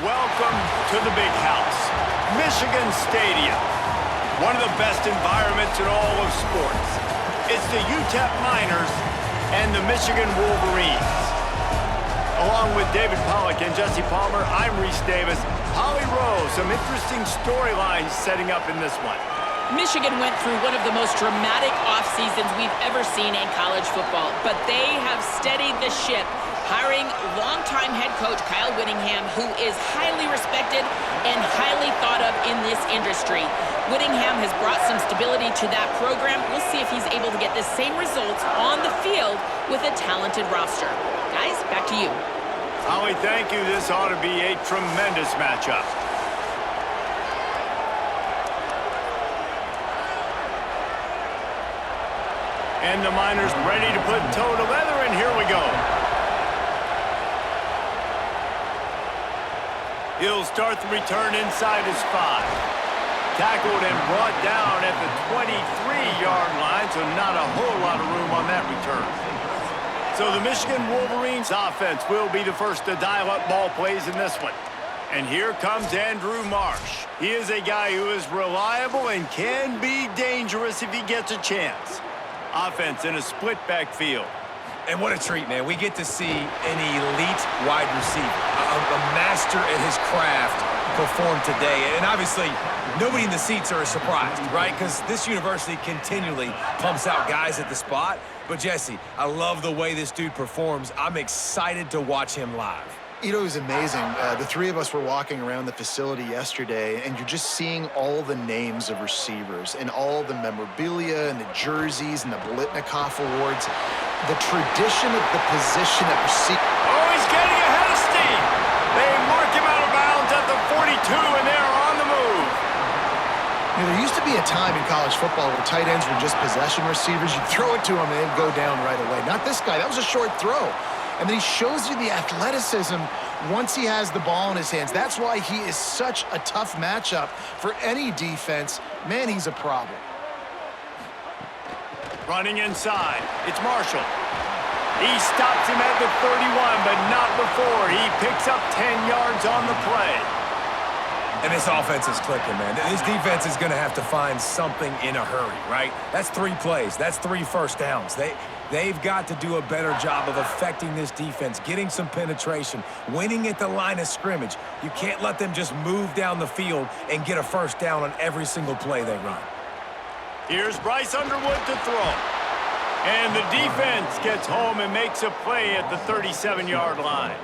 Welcome to the big house, Michigan Stadium. One of the best environments in all of sports. It's the UTEP Miners and the Michigan Wolverines. Along with David Pollack and Jesse Palmer, I'm Reese Davis. Holly Rowe, some interesting storylines setting up in this one. Michigan went through one of the most dramatic off seasons we've ever seen in college football, but they have steadied the ship, hiring longtime head coach Kyle Whittingham, who is highly respected and highly thought of in this industry. Whittingham has brought some stability to that program. We'll see if he's able to get the same results on the field with a talented roster. Guys, back to you. Holly, thank you. This ought to be a tremendous matchup. And the Miners ready to put toe to leather, and here we go. He'll start the return inside his 5. Tackled and brought down at the 23-yard line, so not a whole lot of room on that return. So the Michigan Wolverines offense will be the first to dial up ball plays in this one. And here comes Andrew Marsh. He is a guy who is reliable and can be dangerous if he gets a chance. Offense in a split backfield. And what a treat, man. We get to see an elite wide receiver, a master at his craft perform today. And obviously, nobody in the seats are surprised, right? Because this university continually pumps out guys at the spot. But, Jesse, I love the way this dude performs. I'm excited to watch him live. You know, it was amazing. The three of us were walking around the facility yesterday, and you're just seeing all the names of receivers and all the memorabilia and the jerseys and the Bolitnikoff Awards. The tradition of the position at receiver. Oh, he's getting ahead of steam. They mark him out of bounds at the 42, and they're on the move. You know, there used to be a time in college football where tight ends were just possession receivers. You'd throw it to them, and they'd go down right away. Not this guy. That was a short throw. And then he shows you the athleticism once he has the ball in his hands. That's why he is such a tough matchup for any defense. Man, he's a problem. Running inside, it's Marshall. He stops him at the 31, but not before. He picks up 10 yards on the play. And this offense is clicking, man. This defense is going to have to find something in a hurry, right? That's 3 plays. That's 3 first downs. They've got to do a better job of affecting this defense, getting some penetration, winning at the line of scrimmage. You can't let them just move down the field and get a first down on every single play they run. Here's Bryce Underwood to throw. And the defense gets home and makes a play at the 37-yard line.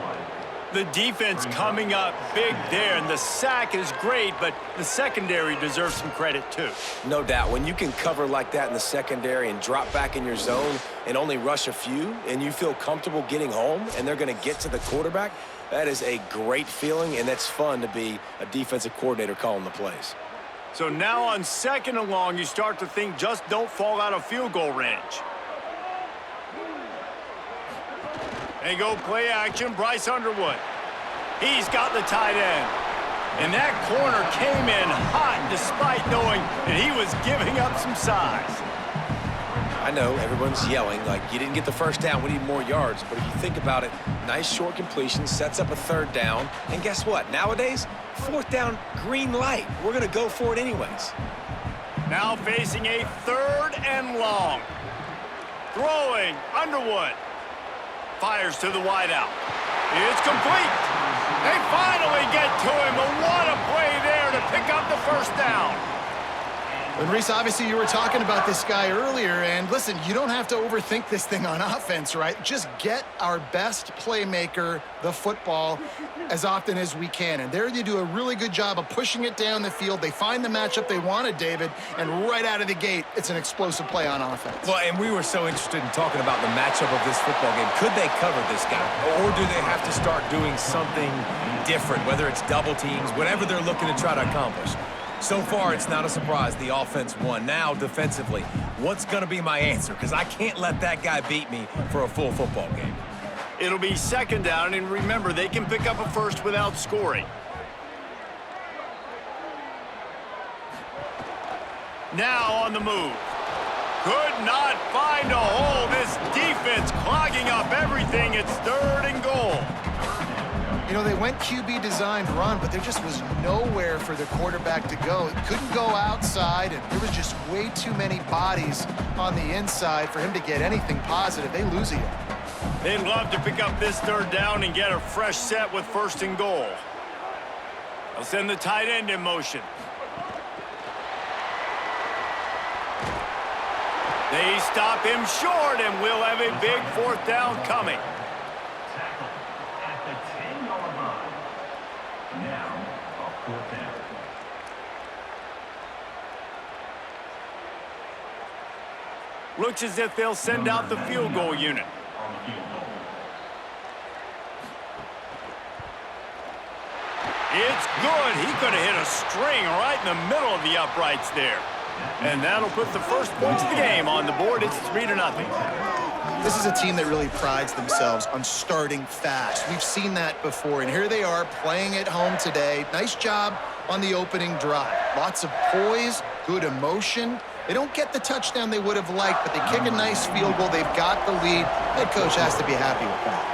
The defense coming up big there, and the sack is great, but the secondary deserves some credit too. No doubt. When you can cover like that in the secondary and drop back in your zone and only rush a few, and you feel comfortable getting home and they're going to get to the quarterback, that is a great feeling, and that's fun to be a defensive coordinator calling the plays. So now on 2nd and long, you start to think just don't fall out of field goal range. They go play action, Bryce Underwood. He's got the tight end. And that corner came in hot despite knowing that he was giving up some size. I know everyone's yelling like you didn't get the first down, we need more yards. But if you think about it, nice short completion, sets up a 3rd down. And guess what? Nowadays, 4th down, green light. We're going to go for it anyways. Now facing a 3rd and long. Throwing, Underwood. Fires to the wideout. It's complete. They finally get to him, but what a play there to pick up the first down. And Reese, obviously you were talking about this guy earlier, and listen, you don't have to overthink this thing on offense, right? Just get our best playmaker the football as often as we can. And there they do a really good job of pushing it down the field. They find the matchup they wanted, David, and right out of the gate, it's an explosive play on offense. Well, and we were so interested in talking about the matchup of this football game. Could they cover this guy? Or do they have to start doing something different, whether it's double teams, whatever they're looking to try to accomplish? So far, it's not a surprise the offense won. Now, defensively, what's going to be my answer? Because I can't let that guy beat me for a full football game. It'll be 2nd down, and remember, they can pick up a first without scoring. Now on the move. Could not find a hole. This defense clogging up everything. It's 3rd and goal. You know, they went QB designed run, but there just was nowhere for the quarterback to go. He couldn't go outside, and there was just way too many bodies on the inside for him to get anything positive. They lose a yard. They'd love to pick up this third down and get a fresh set with 1st and goal. They'll send the tight end in motion. They stop him short, and we'll have a big 4th down coming. At the 10-yard line. Now, a 4th down. Looks as if they'll send out the field goal unit. It's good. He could have hit a string right in the middle of the uprights there. And that'll put the first points of the game on the board. It's 3-0. This is a team that really prides themselves on starting fast. We've seen that before, and here they are playing at home today. Nice job on the opening drive. Lots of poise, good emotion. They don't get the touchdown they would have liked, but they kick a nice field goal. They've got the lead. Head coach has to be happy with that.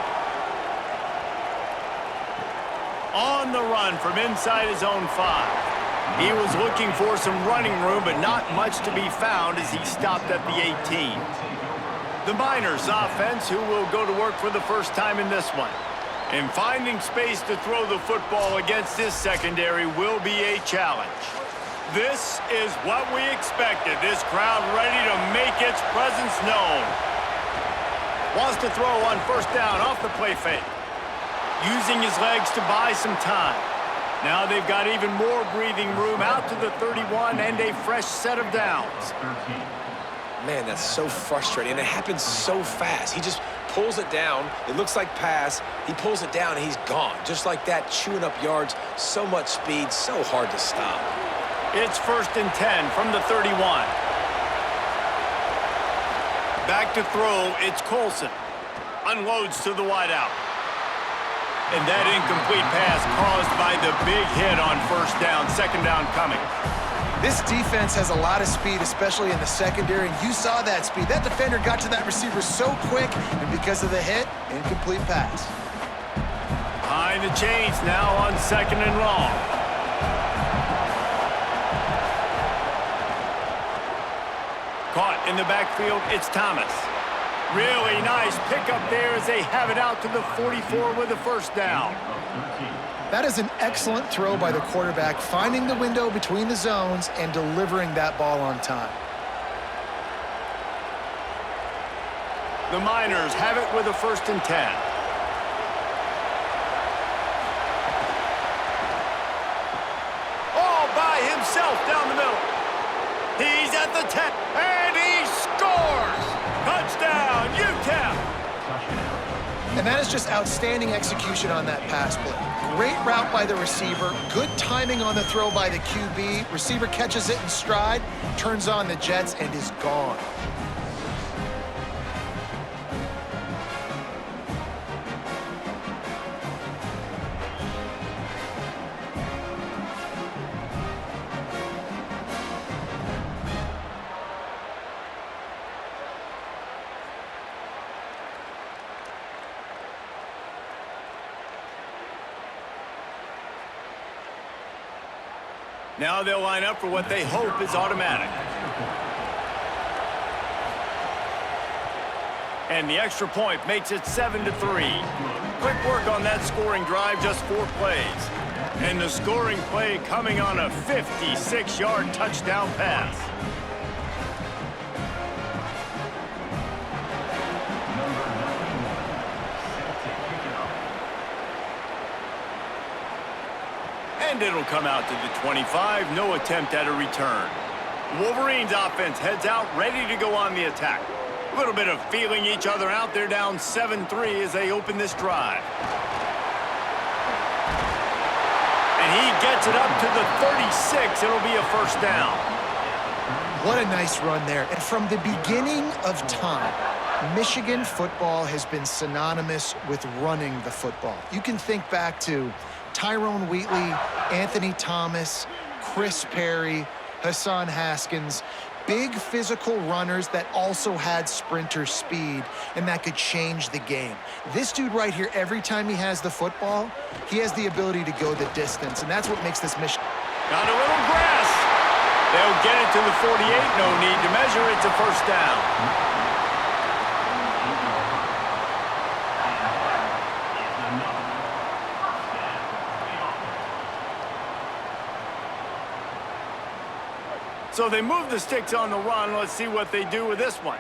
On the run from inside his own 5. He was looking for some running room, but not much to be found as he stopped at the 18. The Miners offense, who will go to work for the first time in this one. And finding space to throw the football against this secondary will be a challenge. This is what we expected. This crowd ready to make its presence known. Wants to throw on 1st down off the play fake. Using his legs to buy some time. Now they've got even more breathing room out to the 31 and a fresh set of downs. Man, that's so frustrating, and it happens so fast. He just pulls it down. It looks like pass. He pulls it down, and he's gone. Just like that, chewing up yards. So much speed, so hard to stop. It's 1st and 10 from the 31. Back to throw, it's Colson. Unloads to the wideout. And that incomplete pass caused by the big hit on 1st down. 2nd down coming. This defense has a lot of speed, especially in the secondary, and you saw that speed. That defender got to that receiver so quick, and because of the hit, incomplete pass. Behind the chains now on 2nd and long. Caught in the backfield, it's Thomas. Really nice pickup there as they have it out to the 44 with a 1st down. That is an excellent throw by the quarterback, finding the window between the zones and delivering that ball on time. The Miners have it with a 1st and 10. All by himself down the middle. He's at the 10, and he scores! Touchdown, UTEP! And that is just outstanding execution on that pass play. Great route by the receiver, good timing on the throw by the QB. Receiver catches it in stride, turns on the jets, and is gone. Now they'll line up for what they hope is automatic. And the extra point makes it 7-3. Quick work on that scoring drive, just 4 plays. And the scoring play coming on a 56-yard touchdown pass. And it'll come out to the 25. No attempt at a return. Wolverines offense heads out, ready to go on the attack. A little bit of feeling each other out. They're down 7-3 as they open this drive. And he gets it up to the 36. It'll be a 1st down. What a nice run there. And from the beginning of time, Michigan football has been synonymous with running the football. You can think back to Tyrone Wheatley, Anthony Thomas, Chris Perry, Hassan Haskins. big physical runners that also had sprinter speed, and that could change the game. This dude right here, every time he has the football, he has the ability to go the distance, and that's what makes this mission. Got a little grass. They'll get it to the 48. No need to measure. It's a first down. So they move the sticks on the run. Let's see what they do with this one.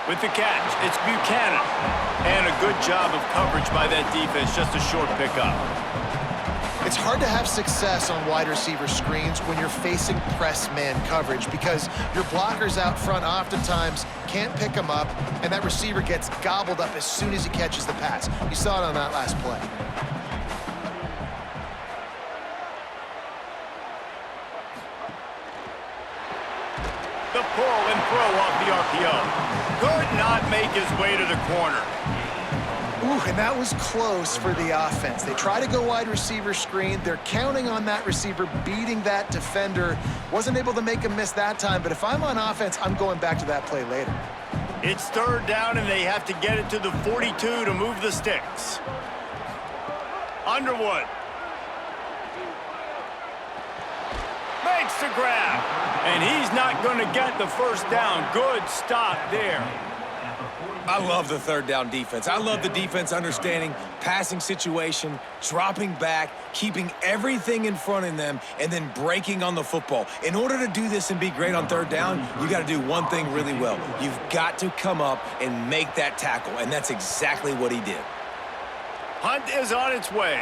With the catch, it's Buchanan. And a good job of coverage by that defense. Just a short pickup. It's hard to have success on wide receiver screens when you're facing press man coverage because your blockers out front oftentimes can't pick them up, and that receiver gets gobbled up as soon as he catches the pass. You saw it on that last play. The pull and throw off the RPO. Could not make his way to the corner. Ooh, and that was close for the offense. They try to go wide receiver screen. They're counting on that receiver beating that defender. Wasn't able to make him miss that time, but if I'm on offense, I'm going back to that play later. It's third down, and they have to get it to the 42 to move the sticks. Underwood. Makes the grab. And he's not going to get the first down. Good stop there. I love the third down defense. I love the defense understanding passing situation, dropping back, keeping everything in front of them, and then breaking on the football. In order to do this and be great on third down, you got to do one thing really well. You've got to come up and make that tackle, and that's exactly what he did. Punt is on its way.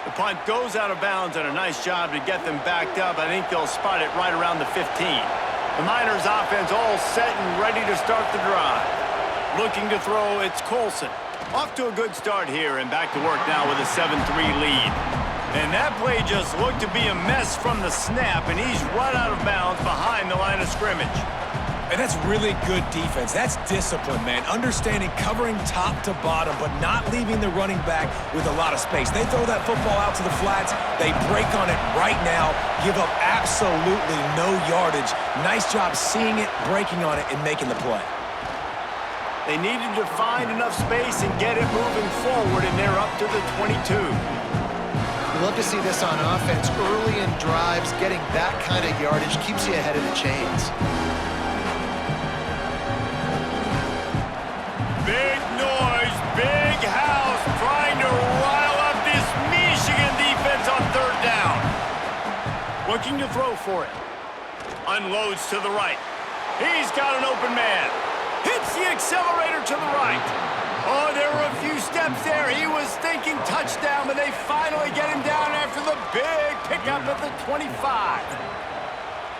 The punt goes out of bounds, and a nice job to get them backed up. I think they'll spot it right around the 15. The Miners offense all set and ready to start the drive. Looking to throw, it's Colson. Off to a good start here, and back to work now with a 7-3 lead. And that play just looked to be a mess from the snap, and he's right out of bounds behind the line of scrimmage. And that's really good defense. That's discipline, man. Understanding covering top to bottom, but not leaving the running back with a lot of space. They throw that football out to the flats. They break on it right now, give up absolutely no yardage. Nice job seeing it, breaking on it, and making the play. They needed to find enough space and get it moving forward, and they're up to the 22. You love to see this on offense. Early in drives, getting that kind of yardage keeps you ahead of the chains. Big noise, big house, trying to rile up this Michigan defense on third down. Looking to throw for it. Unloads to the right. He's got an open man. Hits the accelerator to the right. Oh, there were a few steps there. He was thinking touchdown, but they finally get him down after the big pickup at the 25.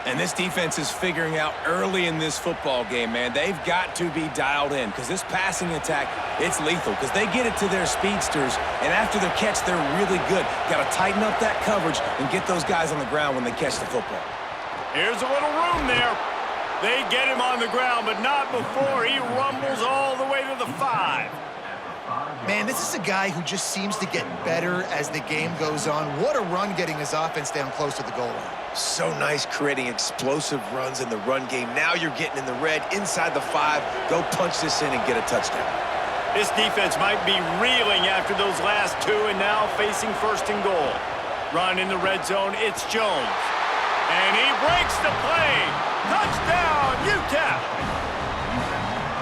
And this defense is figuring out early in this football game, man. They've got to be dialed in because this passing attack, it's lethal because they get it to their speedsters, and after the catch, they're really good. Got to tighten up that coverage and get those guys on the ground when they catch the football. Here's a little room there. They get him on the ground, but not before he rumbles all the way to the 5. Man, this is a guy who just seems to get better as the game goes on. What a run getting his offense down close to the goal line. So nice creating explosive runs in the run game. Now you're getting in the red, inside the 5. Go punch this in and get a touchdown. This defense might be reeling after those last 2 and now facing first and goal. Run in the red zone, it's Jones. And he breaks the play. Touchdown, UTEP.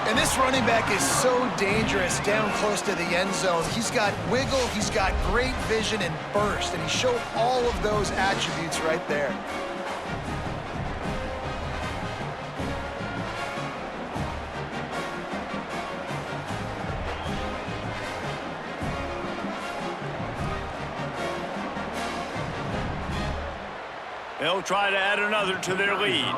And this running back is so dangerous down close to the end zone. He's got wiggle, he's got great vision and burst, and he showed all of those attributes right there. They'll try to add another to their lead.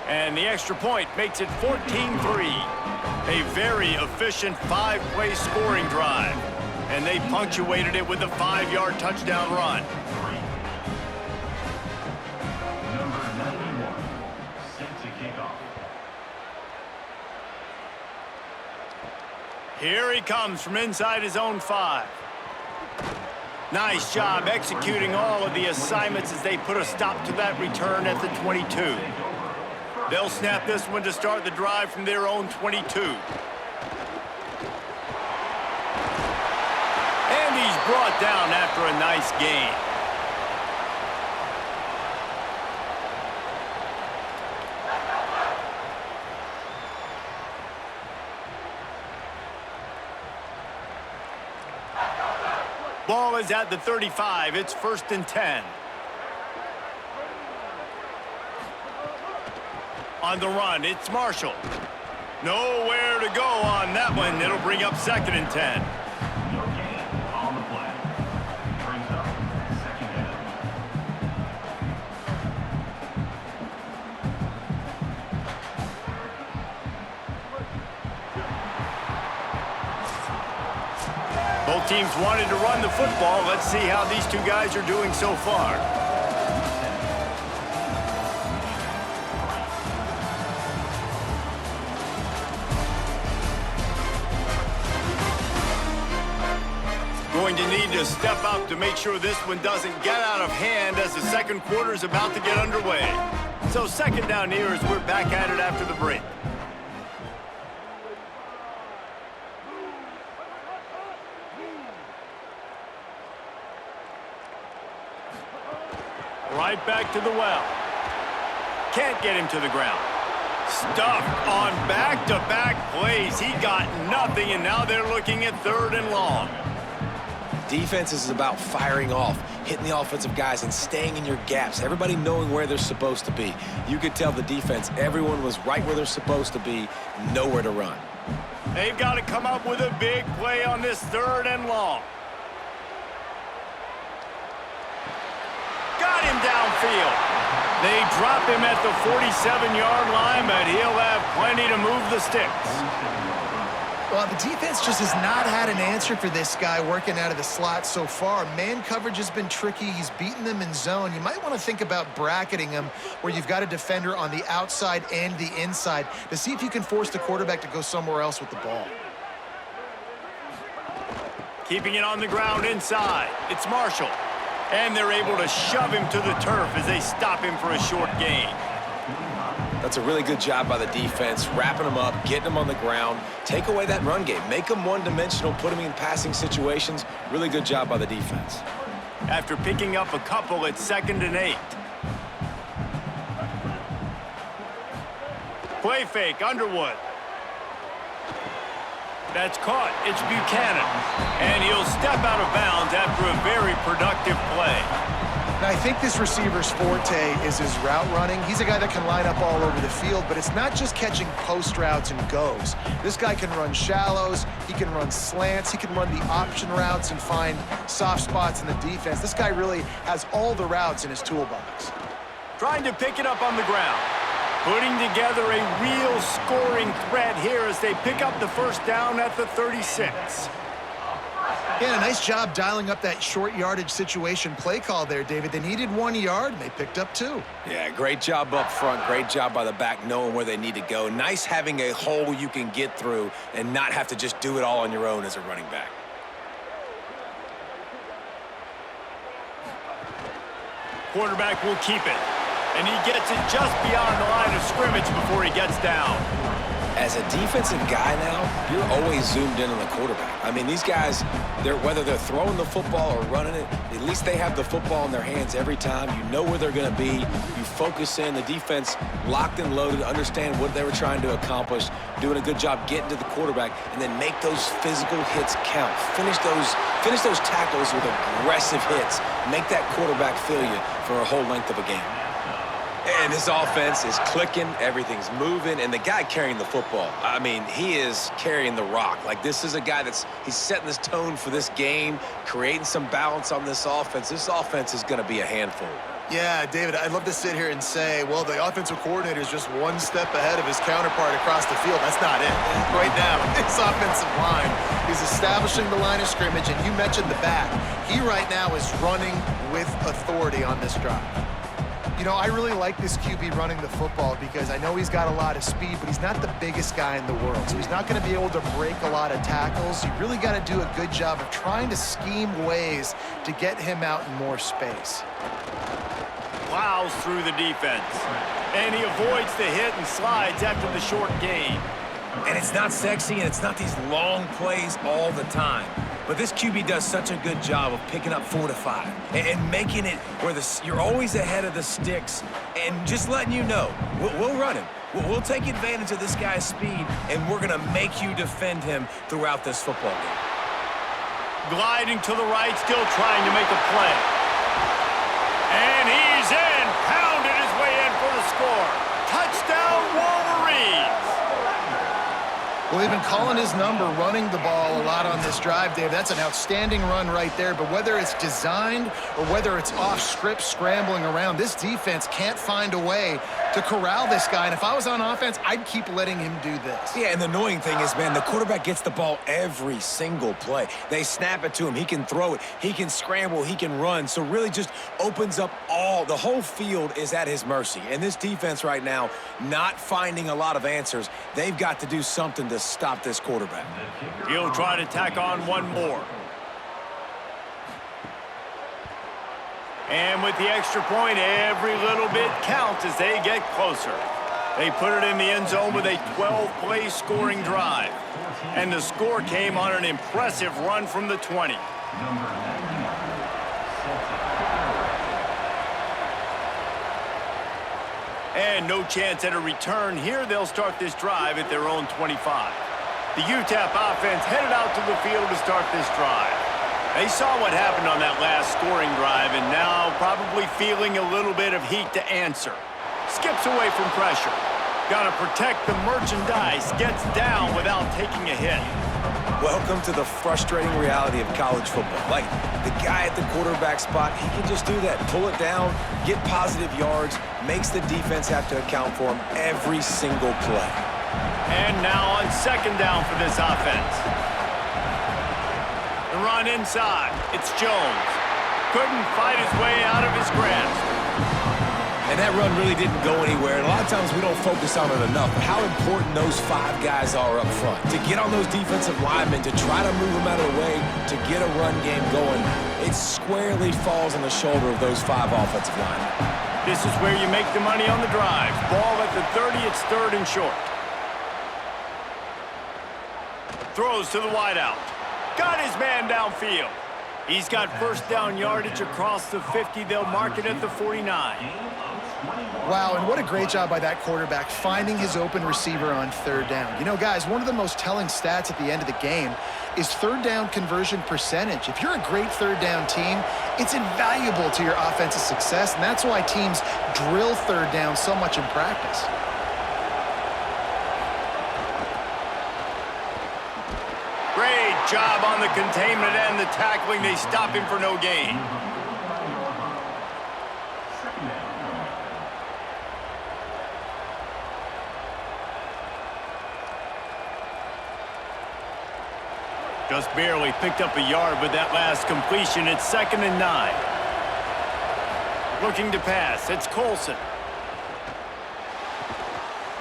And the extra point makes it 14-3. A very efficient 5-play scoring drive. And they punctuated it with a 5-yard touchdown run. Number 91, set to kick off. Here he comes from inside his own 5. Nice job executing all of the assignments as they put a stop to that return at the 22. They'll snap this one to start the drive from their own 22. And he's brought down after a nice gain. Ball is at the 35. It's 1st and 10. On the run, it's Marshall. Nowhere to go on that one. It'll bring up 2nd and 10. No gain on the play. Brings up 2nd down. Both teams wanted to run the football. Let's see how these two guys are doing so far. Going to need to step up to make sure this one doesn't get out of hand as the second quarter is about to get underway. So 2nd down here as we're back at it after the break. Right back to the well. Can't get him to the ground. Stuffed on back-to-back plays. He got nothing, and now they're looking at 3rd and long. Defense is about firing off, hitting the offensive guys, and staying in your gaps. Everybody knowing where they're supposed to be. You could tell the defense, everyone was right where they're supposed to be, nowhere to run. They've got to come up with a big play on this 3rd and long. Got him downfield. They drop him at the 47-yard line, but he'll have plenty to move the Stix. Well, the defense just has not had an answer for this guy working out of the slot so far. Man coverage has been tricky. He's beaten them in zone. You might want to think about bracketing him where you've got a defender on the outside and the inside to see if you can force the quarterback to go somewhere else with the ball. Keeping it on the ground inside. It's Marshall. And they're able to shove him to the turf as they stop him for a short gain. That's a really good job by the defense, wrapping them up, getting them on the ground, take away that run game, make them one-dimensional, put them in passing situations. Really good job by the defense. After picking up a couple, it's 2nd and 8. Play fake, Underwood. That's caught. It's Buchanan. And he'll step out of bounds after a very productive play. Now, I think this receiver's forte is his route running. He's a guy that can line up all over the field, but it's not just catching post routes and goes. This guy can run shallows, he can run slants, he can run the option routes and find soft spots in the defense. This guy really has all the routes in his toolbox. Trying to pick it up on the ground. Putting together a real scoring threat here as they pick up the 1st down at the 36. Yeah, a nice job dialing up that short yardage situation play call there, David. They needed 1 yard, and they picked up 2. Yeah, great job up front. Great job by the back knowing where they need to go. Nice having a hole you can get through and not have to just do it all on your own as a running back. Quarterback will keep it. And he gets it just beyond the line of scrimmage before he gets down. As a defensive guy now, you're always zoomed in on the quarterback. I mean, these guys, whether they're throwing the football or running it, at least they have the football in their hands every time. You know where they're going to be. You focus in. The defense locked and loaded, understand what they were trying to accomplish, doing a good job getting to the quarterback, and then make those physical hits count. Finish those tackles with aggressive hits. Make that quarterback feel you for a whole length of a game. And this offense is clicking, everything's moving, and the guy carrying the football, I mean, he is carrying the rock. Like, this is a guy he's setting this tone for this game, creating some balance on this offense. This offense is going to be a handful. Yeah, David, I'd love to sit here and say, well, the offensive coordinator is just one step ahead of his counterpart across the field. That's not it. Right now, this offensive line is establishing the line of scrimmage, and you mentioned the back. He right now is running with authority on this drive. You know, I really like this QB running the football because I know he's got a lot of speed, but he's not the biggest guy in the world. So he's not going to be able to break a lot of tackles. You really got to do a good job of trying to scheme ways to get him out in more space. Plows through the defense. And he avoids the hit and slides after the short gain. And it's not sexy, and it's not these long plays all the time. But this QB does such a good job of picking up 4 to 5 and making it where you're always ahead of the sticks and just letting you know, we'll run him. We'll take advantage of this guy's speed, and we're going to make you defend him throughout this football game. Gliding to the right, still trying to make a play. And he's in, pounded his way in for the score. Touchdown, Wolverines! Well, they've been calling his number, running the ball a lot on this drive, Dave. That's an outstanding run right there. But whether it's designed or whether it's off script scrambling around, this defense can't find a way to corral this guy. And if I was on offense, I'd keep letting him do this. Yeah, and the annoying thing is, man, the quarterback gets the ball every single play. They snap it to him. He can throw it. He can scramble. He can run. So really just opens up the whole field is at his mercy. And this defense right now, not finding a lot of answers, they've got to do something to stop this quarterback. He'll try to tack on one more. And with the extra point, every little bit counts as they get closer. They put it in the end zone with a 12-play scoring drive. And the score came on an impressive run from the 20. And no chance at a return. Here they'll start this drive at their own 25. The UTEP offense headed out to the field to start this drive. They saw what happened on that last scoring drive and now probably feeling a little bit of heat to answer. Skips away from pressure. Got to protect the merchandise. Gets down without taking a hit. Welcome to the frustrating reality of college football. Like, the guy at the quarterback spot, he can just do that. Pull it down, get positive yards, makes the defense have to account for him every single play. And now on second down for this offense. The run inside. It's Jones. Couldn't fight his way out of his grasp. And that run really didn't go anywhere. And a lot of times we don't focus on it enough, but how important those 5 guys are up front. To get on those defensive linemen, to try to move them out of the way, to get a run game going, it squarely falls on the shoulder of those 5 offensive linemen. This is where you make the money on the drive. Ball at the 30, it's third and short. Throws to the wideout. Got his man downfield. He's got first down yardage across the 50. They'll mark it at the 49. Wow, and what a great job by that quarterback finding his open receiver on third down. You know, guys, one of the most telling stats at the end of the game is third down conversion percentage. If you're a great third down team, it's invaluable to your offensive success, and that's why teams drill third down so much in practice. Great job on the containment and the tackling. They stop him for no gain. Just barely picked up a yard with that last completion. It's 2nd and 9. Looking to pass. It's Colson.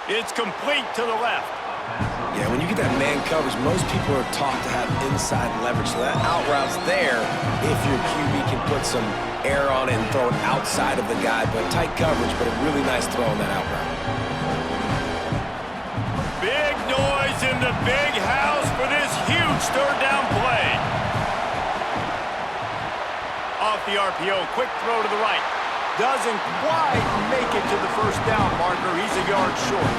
It's complete to the left. Yeah, when you get that man coverage, most people are taught to have inside leverage. So that out route's there if your QB can put some air on it and throw it outside of the guy. But tight coverage, but a really nice throw on that out route. Big noise in the big house for this huge third down play. Off the RPO, quick throw to the right. Doesn't quite make it to the first down marker. He's a yard short.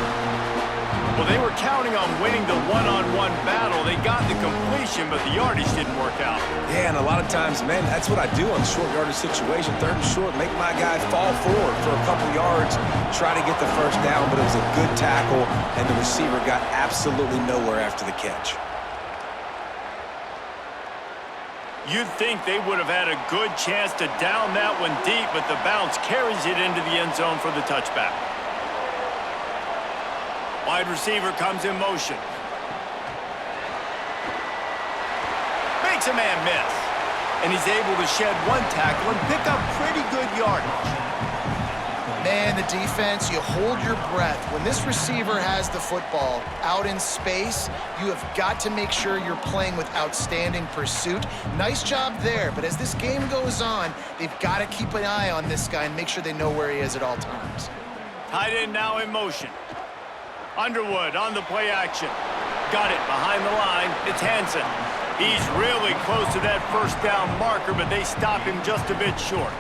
Well, they were counting on winning the one-on-one battle. They got the completion, but the yardage didn't work out. Yeah, and a lot of times, man, that's what I do on short yardage situation. Third and short, make my guy fall forward for a couple yards, try to get the first down, but it was a good tackle, and the receiver got absolutely nowhere after the catch. You'd think they would have had a good chance to down that one deep, but the bounce carries it into the end zone for the touchback. Wide receiver comes in motion. Makes a man miss. And he's able to shed one tackle and pick up pretty good yardage. Man, the defense, you hold your breath. When this receiver has the football out in space, you have got to make sure you're playing with outstanding pursuit. Nice job there, but as this game goes on, they've got to keep an eye on this guy and make sure they know where he is at all times. Tight end now in motion. Underwood on the play action. Got it behind the line. It's Hansen. He's really close to that first down marker, but they stop him just a bit short.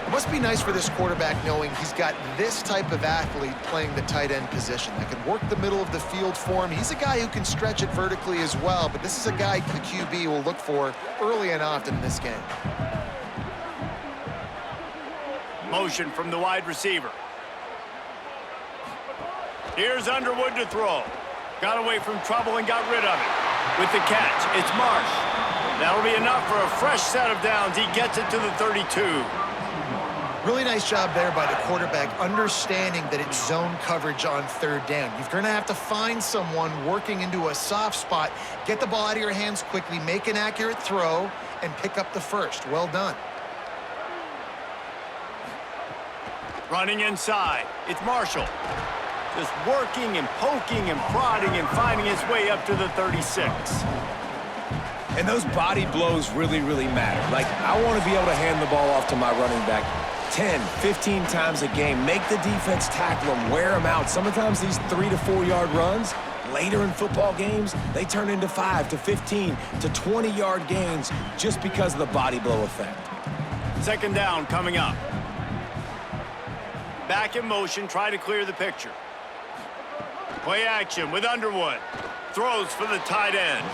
It must be nice for this quarterback knowing he's got this type of athlete playing the tight end position that can work the middle of the field for him. He's a guy who can stretch it vertically as well, but this is a guy the QB will look for early and often in this game. Motion from the wide receiver. Here's Underwood to throw. Got away from trouble and got rid of it. With the catch, it's Marsh. That'll be enough for a fresh set of downs. He gets it to the 32. Really nice job there by the quarterback, understanding that it's zone coverage on third down. You're going to have to find someone working into a soft spot, get the ball out of your hands quickly, make an accurate throw, and pick up the first. Well done. Running inside, it's Marshall. Just working and poking and prodding and finding his way up to the 36. And those body blows really, really matter. Like, I want to be able to hand the ball off to my running back 10, 15 times a game. Make the defense tackle them, wear them out. Sometimes these 3 to 4 yard runs, later in football games, they turn into 5 to 15 to 20 yard gains just because of the body blow effect. Second down coming up. Back in motion, try to clear the picture. Play action with Underwood. Throws for the tight end.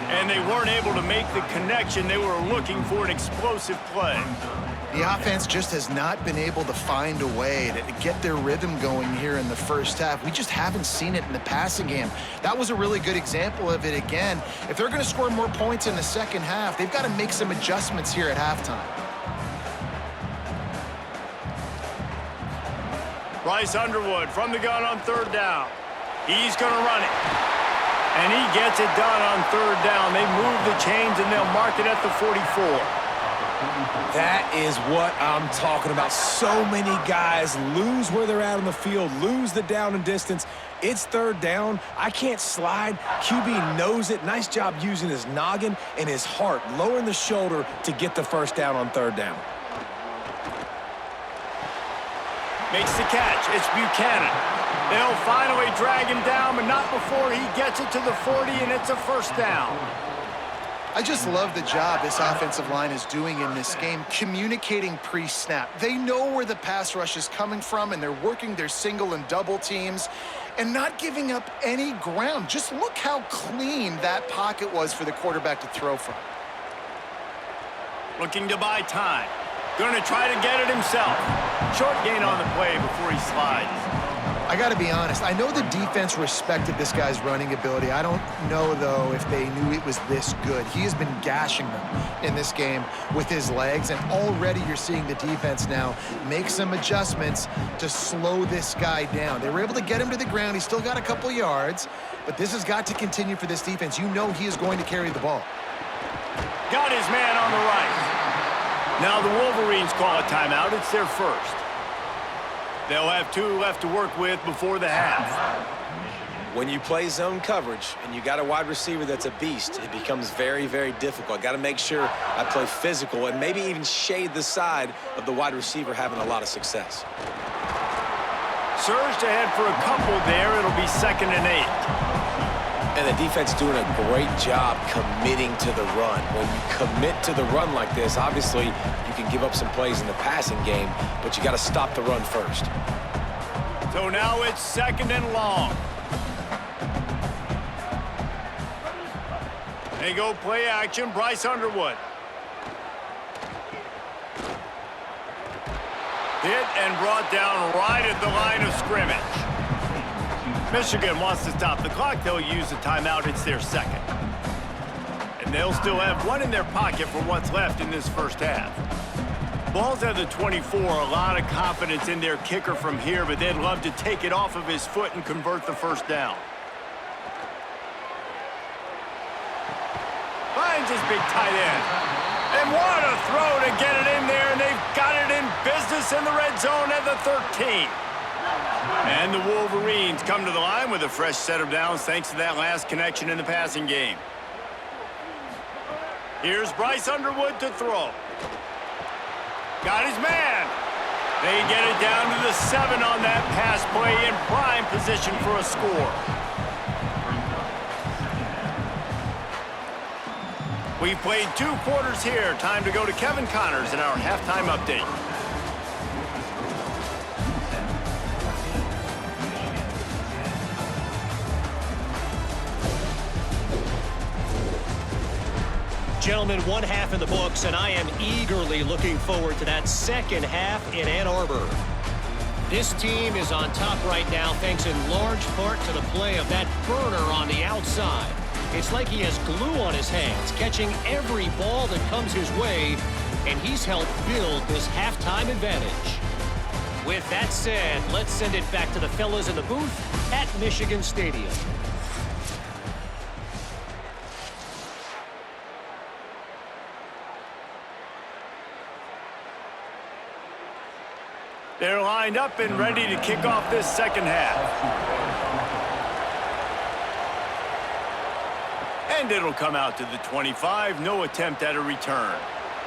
And they weren't able to make the connection. They were looking for an explosive play. The offense just has not been able to find a way to get their rhythm going here in the first half. We just haven't seen it in the passing game. That was a really good example of it again. If they're going to score more points in the second half, they've got to make some adjustments here at halftime. Bryce Underwood from the gun on third down. He's going to run it. And he gets it done on third down. They move the chains and they'll mark it at the 44. That is what I'm talking about. So many guys lose where they're at on the field, lose the down and distance. It's third down. I can't slide. QB knows it. Nice job using his noggin and his heart, lowering the shoulder to get the first down on third down. Makes the catch. It's Buchanan. They'll finally drag him down, but not before he gets it to the 40, and it's a first down. I just love the job this offensive line is doing in this game, communicating pre-snap. They know where the pass rush is coming from, and they're working their single and double teams and not giving up any ground. Just look how clean that pocket was for the quarterback to throw from. Looking to buy time. Going to try to get it himself. Short gain on the play before he slides. I got to be honest. I know the defense respected this guy's running ability. I don't know, though, if they knew it was this good. He has been gashing them in this game with his legs, and already you're seeing the defense now make some adjustments to slow this guy down. They were able to get him to the ground. He's still got a couple yards, but this has got to continue for this defense. You know he is going to carry the ball. Got his man on the right. Now the Wolverines call a timeout. It's their first. They'll have 2 left to work with before the half. When you play zone coverage and you got a wide receiver that's a beast, it becomes very, very difficult. Got to make sure I play physical and maybe even shade the side of the wide receiver having a lot of success. Surged ahead for a couple there. It'll be 2nd and 8. And the defense doing a great job committing to the run. When you commit to the run like this, obviously you can give up some plays in the passing game, but you got to stop the run first. So now it's 2nd and long. They go play action. Bryce Underwood. Hit and brought down right at the line of scrimmage. Michigan wants to stop the clock. They'll use a timeout. It's their second. And they'll still have 1 in their pocket for what's left in this first half. Ball's at the 24. A lot of confidence in their kicker from here, but they'd love to take it off of his foot and convert the first down. Finds his big tight end. And what a throw to get it in there, and they've got it in business in the red zone at the 13. And the Wolverines come to the line with a fresh set of downs thanks to that last connection in the passing game. Here's Bryce Underwood to throw. Got his man. They get it down to the 7 on that pass play in prime position for a score. We've played 2 quarters here. Time to go to Kevin Connors in our halftime update. Gentlemen, 1 half in the books, and I am eagerly looking forward to that second half in Ann Arbor. This team is on top right now thanks in large part to the play of that burner on the outside. It's like he has glue on his hands, catching every ball that comes his way, and he's helped build this halftime advantage. With that said, let's send it back to the fellas in the booth at Michigan Stadium. They're lined up and ready to kick off this second half. And it'll come out to the 25. No attempt at a return.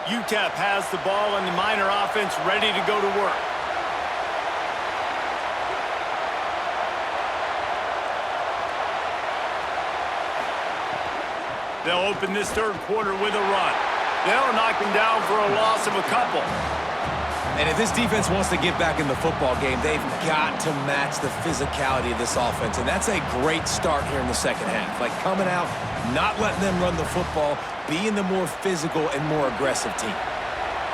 UTEP has the ball and the Miner offense ready to go to work. They'll open this third quarter with a run. They'll knock him down for a loss of a couple. And if this defense wants to get back in the football game, they've got to match the physicality of this offense. And that's a great start here in the second half. Like coming out, not letting them run the football, being the more physical and more aggressive team.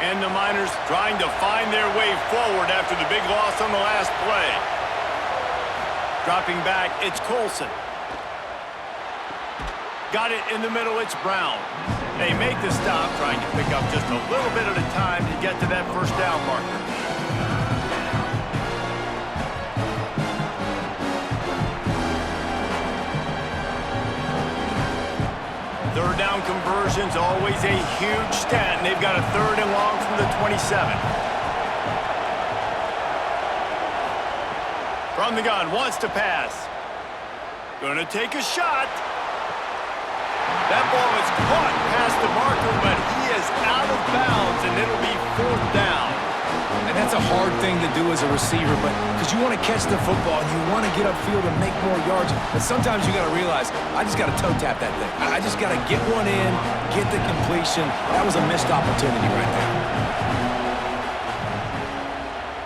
And the Miners trying to find their way forward after the big loss on the last play. Dropping back, it's Colson. Got it in the middle, it's Brown. They make the stop, trying to pick up just a little bit at a time to get to that first down marker. Third down conversion's always a huge stat, and they've got a 3rd and long from the 27. From the gun, wants to pass. Gonna take a shot. That ball is caught past the marker, but he is out of bounds, and it'll be 4th down. And that's a hard thing to do as a receiver, but because you want to catch the football and you want to get upfield and make more yards, but sometimes you got to realize, I just got to toe tap that thing. I just got to get one in, get the completion. That was a missed opportunity right there.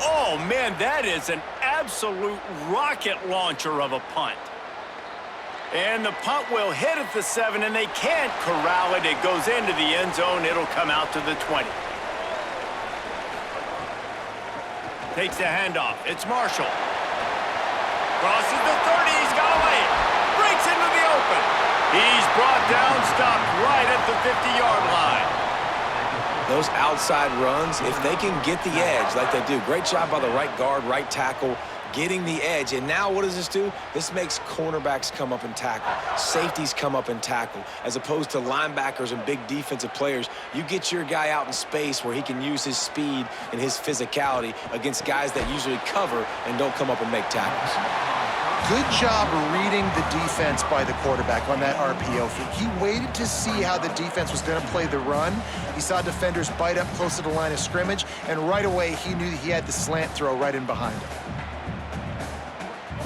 Oh, man, that is an absolute rocket launcher of a punt. And the punt will hit at the 7, and they can't corral it. It goes into the end zone. It'll come out to the 20. Takes the handoff. It's Marshall. Crosses the 30. He's got away. Breaks into the open. He's brought down, stopped right at the 50-yard line. Those outside runs, if they can get the edge like they do, great job by the right guard, right tackle, getting the edge. And now what does this do? This makes cornerbacks come up and tackle. Safeties come up and tackle. As opposed to linebackers and big defensive players, you get your guy out in space where he can use his speed and his physicality against guys that usually cover and don't come up and make tackles. Good job reading the defense by the quarterback on that RPO feed. He waited to see how the defense was going to play the run. He saw defenders bite up close to the line of scrimmage, and right away he knew he had the slant throw right in behind him.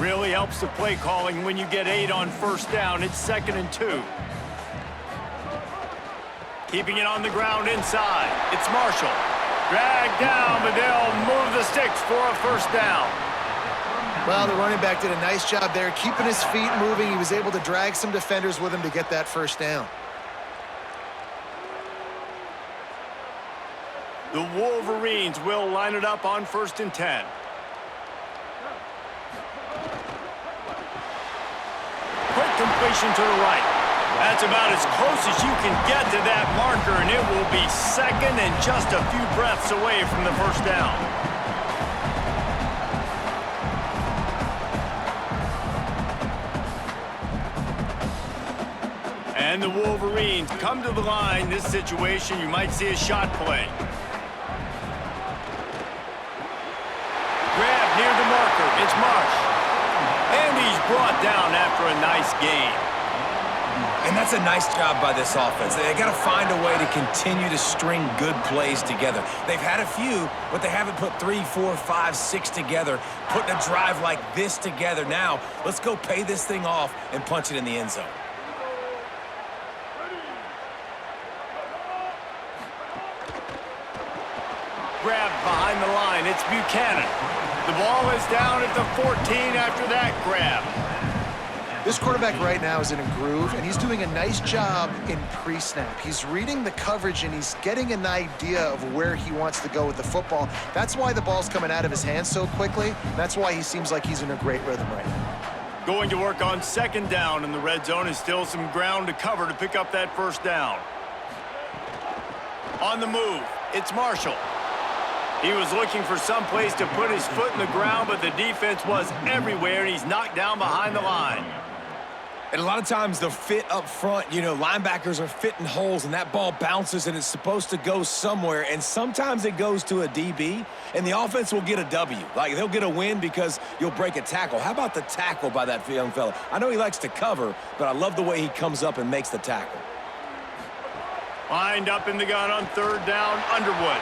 Really helps the play calling when you get 8 on first down. It's 2nd and 2. Keeping it on the ground inside. It's Marshall. Dragged down, but they'll move the sticks for a first down. Well, the running back did a nice job there, keeping his feet moving. He was able to drag some defenders with him to get that first down. The Wolverines will line it up on 1st and 10. Quick completion to the right. That's about as close as you can get to that marker, and it will be 2nd and just a few breaths away from the first down. And the Wolverines come to the line. This situation, you might see a shot play. Grab near the marker. It's Marsh. And he's brought down after a nice gain. And that's a nice job by this offense. They got to find a way to continue to string good plays together. They've had a few, but they haven't put 3, 4, 5, 6 together, putting a drive like this together. Now, let's go pay this thing off and punch it in the end zone. Grabbed behind the line. It's Buchanan. The ball is down at the 14 after that grab. This quarterback right now is in a groove, and he's doing a nice job in pre-snap. He's reading the coverage, and he's getting an idea of where he wants to go with the football. That's why the ball's coming out of his hands so quickly. That's why he seems like he's in a great rhythm right now. Going to work on second down in the red zone. Is still some ground to cover to pick up that first down. On the move, it's Marshall. He was looking for some place to put his foot in the ground, but the defense was everywhere, and he's knocked down behind the line. And a lot of times the fit up front, you know, linebackers are fitting holes, and that ball bounces, and it's supposed to go somewhere, and sometimes it goes to a DB, and the offense will get a W. Like, they'll get a win because you'll break a tackle. How about the tackle by that young fella? I know he likes to cover, but I love the way he comes up and makes the tackle. Lined up in the gun on third down, Underwood.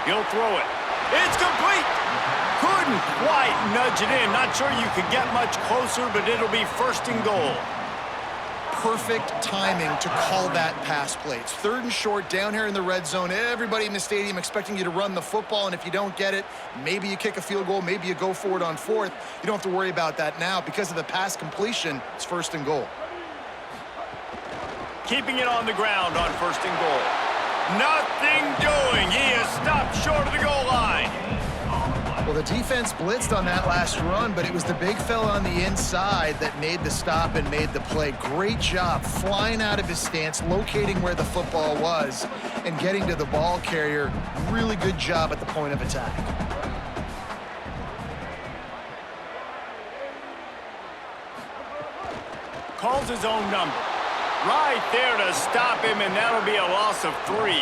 He'll throw it. It's complete! Couldn't quite nudge it in. Not sure you could get much closer, but it'll be first and goal. Perfect timing to call that pass play. It's third and short down here in the red zone. Everybody in the stadium expecting you to run the football, and if you don't get it, maybe you kick a field goal, maybe you go for it on fourth. You don't have to worry about that now. Because of the pass completion, it's first and goal. Keeping it on the ground on first and goal. Nothing doing. He is stopped short of the goal line. Well, the defense blitzed on that last run, but it was the big fella on the inside that made the stop and made the play. Great job flying out of his stance, locating where the football was, and getting to the ball carrier. Really good job at the point of attack. Calls his own number. Right there to stop him, and that'll be a loss of 3. Brings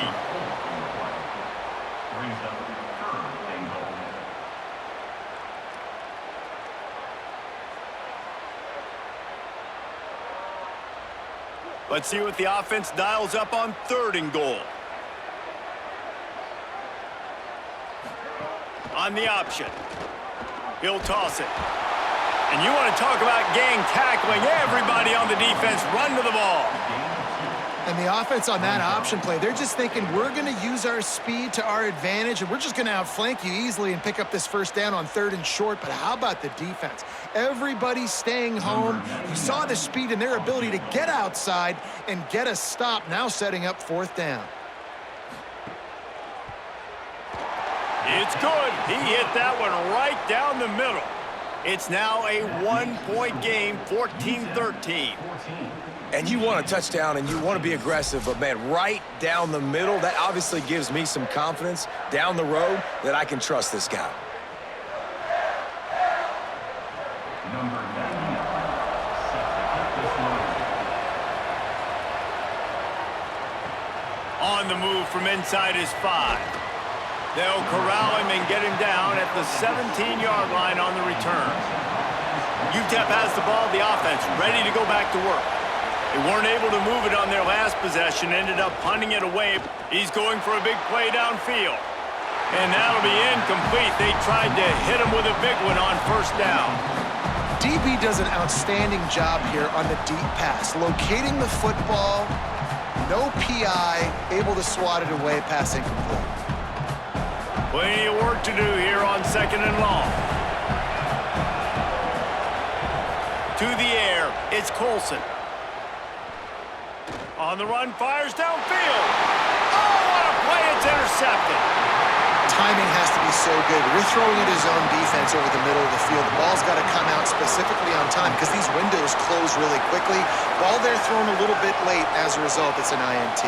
up third and goal. Let's see what the offense dials up on third and goal. On the option. He'll toss it. And you want to talk about gang tackling. Everybody on the defense run to the ball. And the offense on that option play, they're just thinking, we're going to use our speed to our advantage, and we're just going to outflank you easily and pick up this first down on third and short. But how about the defense? Everybody's staying home. You saw the speed and their ability to get outside and get a stop, now setting up fourth down. It's good. He hit that one right down the middle. It's now a 1-point game, 14-13. And you want a touchdown and you want to be aggressive, but, man, right down the middle, that obviously gives me some confidence down the road that I can trust this guy. Number 99. On the move from inside his 5. They'll corral him and get him down at the 17-yard line on the return. UTEP has the ball, the offense, ready to go back to work. They weren't able to move it on their last possession, ended up punting it away. He's going for a big play downfield. And that'll be incomplete. They tried to hit him with a big one on first down. DB does an outstanding job here on the deep pass, locating the football, no PI, able to swat it away, pass incomplete. Plenty of work to do here on second and long. To the air, it's Colson. On the run, fires downfield. Oh, what a play, it's intercepted. Timing has to be so good. You're throwing at his own defense over the middle of the field. The ball's got to come out specifically on time because these windows close really quickly. Ball there thrown a little bit late. As a result, it's an INT.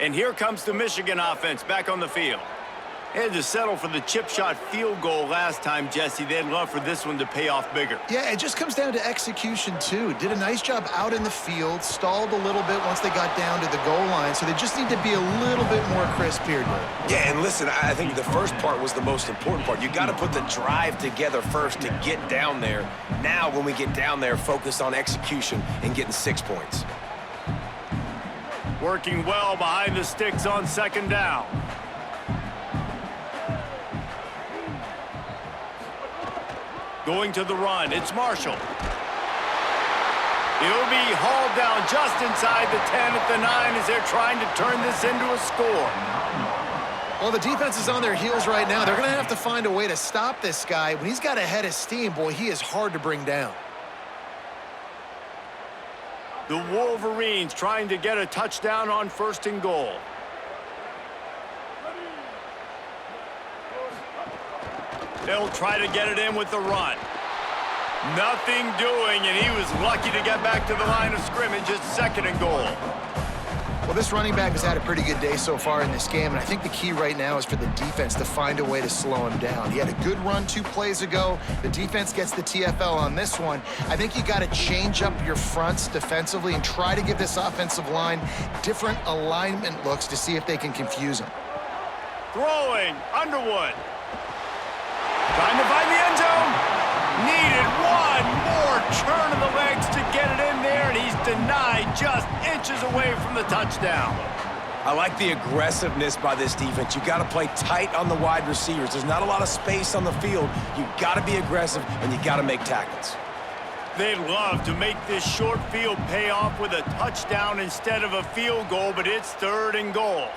And here comes the Michigan offense back on the field. They had to settle for the chip shot field goal last time, Jesse. They'd love for this one to pay off bigger. Yeah, it just comes down to execution, too. Did a nice job out in the field, stalled a little bit once they got down to the goal line, so they just need to be a little bit more crisp here, Dave. Yeah, and listen, I think the first part was the most important part. You got to put the drive together first to get down there. Now, when we get down there, focus on execution and getting 6 points. Working well behind the sticks on second down. Going to the run, it's Marshall. He'll be hauled down just inside the 10 at the 9 as they're trying to turn this into a score. Well, the defense is on their heels right now. They're going to have to find a way to stop this guy. When he's got a head of steam, boy, he is hard to bring down. The Wolverines trying to get a touchdown on 1st and goal. They'll try to get it in with the run. Nothing doing, and he was lucky to get back to the line of scrimmage at 2nd and goal. Well, this running back has had a pretty good day so far in this game, and I think the key right now is for the defense to find a way to slow him down. He had a good run 2 plays ago. The defense gets the TFL on this one. I think you got to change up your fronts defensively and try to give this offensive line different alignment looks to see if they can confuse him. Throwing, Underwood. Trying to find the end zone. Needed one more turn of the legs to get it in there, and he's denied just inches away from the touchdown. I like the aggressiveness by this defense. You got to play tight on the wide receivers. There's not a lot of space on the field. You got to be aggressive, and you got to make tackles. They'd love to make this short field pay off with a touchdown instead of a field goal, but it's 3rd and goal.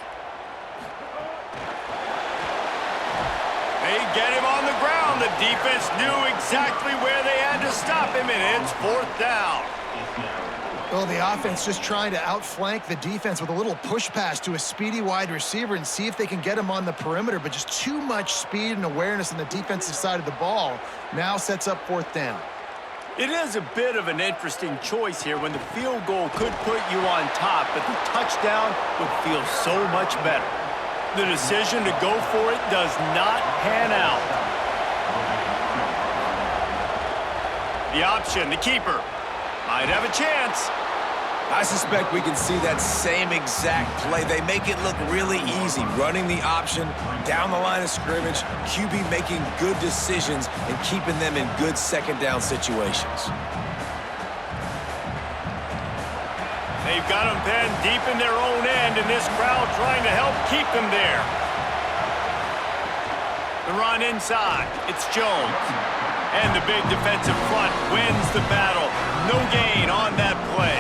They get him on the ground. The defense knew exactly where they had to stop him, and it's 4th down. Well, the offense just trying to outflank the defense with a little push pass to a speedy wide receiver and see if they can get him on the perimeter, but just too much speed and awareness on the defensive side of the ball. Now sets up 4th down. It is a bit of an interesting choice here when the field goal could put you on top, but the touchdown would feel so much better. The decision to go for it does not pan out. The option, the keeper, might have a chance. I suspect we can see that same exact play. They make it look really easy, running the option down the line of scrimmage, QB making good decisions and keeping them in good 2nd down situations. They've got them penned deep in their own end, and this crowd trying to help keep them there. The run inside. It's Jones. And the big defensive front wins the battle. No gain on that play.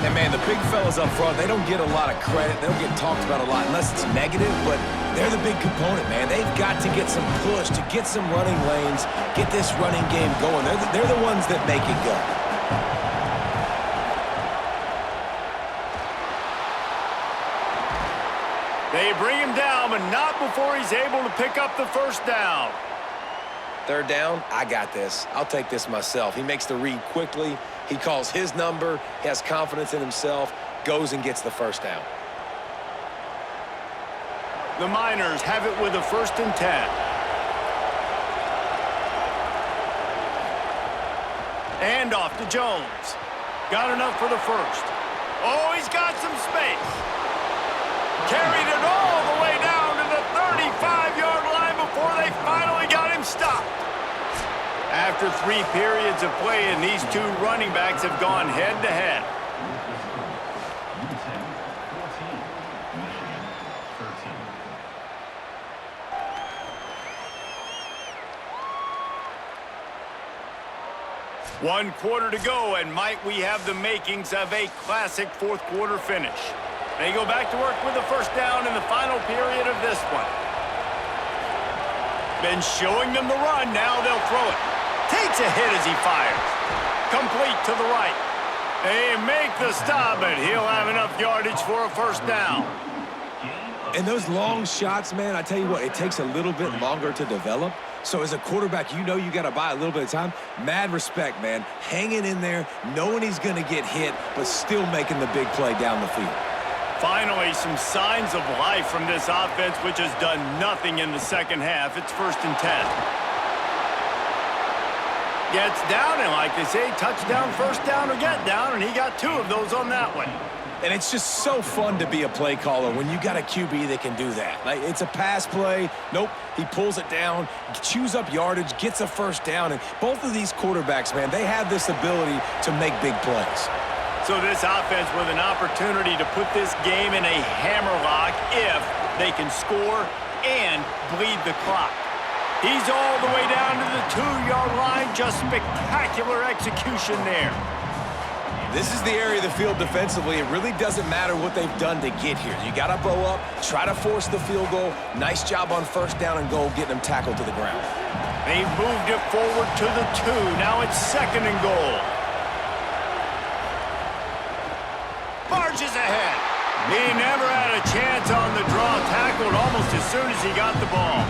And, man, the big fellas up front, they don't get a lot of credit. They don't get talked about a lot unless it's negative, but they're the big component, man. They've got to get some push, to get some running lanes, get this running game going. They're the ones that make it go. They bring him down, but not before he's able to pick up the 1st down. 3rd down, I got this. I'll take this myself. He makes the read quickly. He calls his number. He has confidence in himself. Goes and gets the 1st down. The Miners have it with a 1st and 10. And off to Jones. Got enough for the 1st. Oh, he's got some space. Carried it all the way down to the 35-yard line before they finally got him stopped. After 3 periods of play, and these 2 running backs have gone head-to-head. UTEP 14, Michigan 13. 1 quarter to go, and might we have the makings of a classic 4th quarter finish. They go back to work with the 1st down in the final period of this one. Been showing them the run, now they'll throw it. Takes a hit as he fires. Complete to the right. They make the stop, but he'll have enough yardage for a 1st down. And those long shots, man, I tell you what, it takes a little bit longer to develop. So as a quarterback, you know you got to buy a little bit of time. Mad respect, man. Hanging in there, knowing he's going to get hit, but still making the big play down the field. Finally, some signs of life from this offense, which has done nothing in the second half. It's 1st and 10. Gets down, and like they say, touchdown, first down, or get down, and he got 2 of those on that one. And it's just so fun to be a play caller when you got a QB that can do that. Like, it's a pass play. Nope, he pulls it down, chews up yardage, gets a first down. And both of these quarterbacks, man, they have this ability to make big plays. So this offense with an opportunity to put this game in a hammerlock if they can score and bleed the clock. He's all the way down to the 2-yard line. Just spectacular execution there. This is the area of the field defensively. It really doesn't matter what they've done to get here. You got to bow up, try to force the field goal. Nice job on first down and goal, getting them tackled to the ground. They've moved it forward to the 2. Now it's 2nd and goal. Marches ahead. He never had a chance on the draw, tackled almost as soon as he got the ball.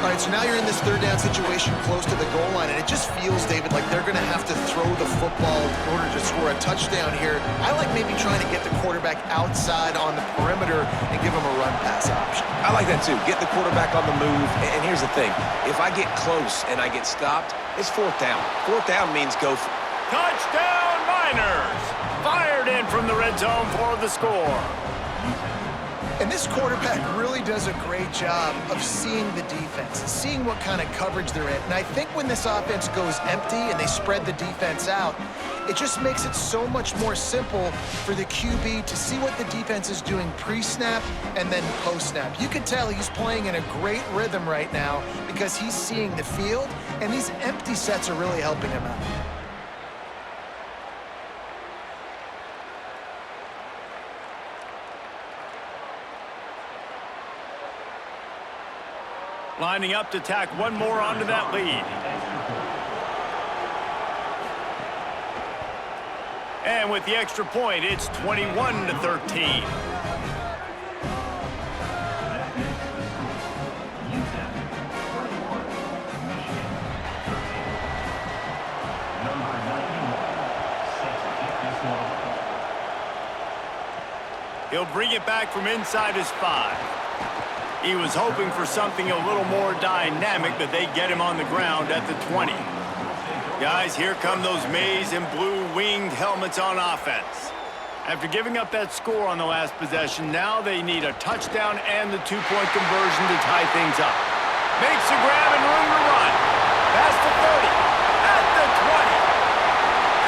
All right, so now you're in this 3rd down situation close to the goal line, and it just feels, David, like they're going to have to throw the football in order to score a touchdown here. I like maybe trying to get the quarterback outside on the perimeter and give him a run-pass option. I like that too. Get the quarterback on the move. And here's the thing. If I get close and I get stopped, it's 4th down. 4th down means go for it. Touchdown, Miners! Fired in from the red zone for the score. And this quarterback really does a great job of seeing the defense, seeing what kind of coverage they're in. And I think when this offense goes empty and they spread the defense out, it just makes it so much more simple for the QB to see what the defense is doing pre-snap and then post-snap. You can tell he's playing in a great rhythm right now because he's seeing the field, and these empty sets are really helping him out. Lining up to tack one more onto that lead. And with the extra point, it's 21-13. He'll bring it back from inside his 5. He was hoping for something a little more dynamic, but they get him on the ground at the 20. Guys, here come those maize and blue winged helmets on offense. After giving up that score on the last possession, now they need a touchdown and the 2-point conversion to tie things up. Makes a grab and room to run. Past the 30. At the 20.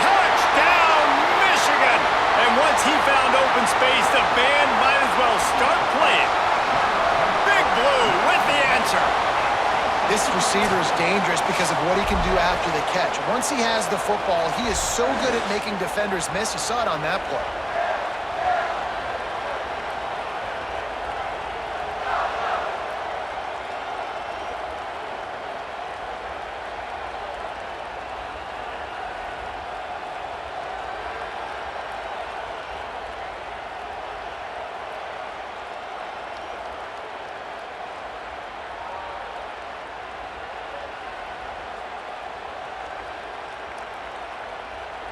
Touchdown, Michigan! And once he found open space, the band might as well start playing. Blue with the answer. This receiver is dangerous because of what he can do after the catch. Once he has the football, he is so good at making defenders miss. You saw it on that play.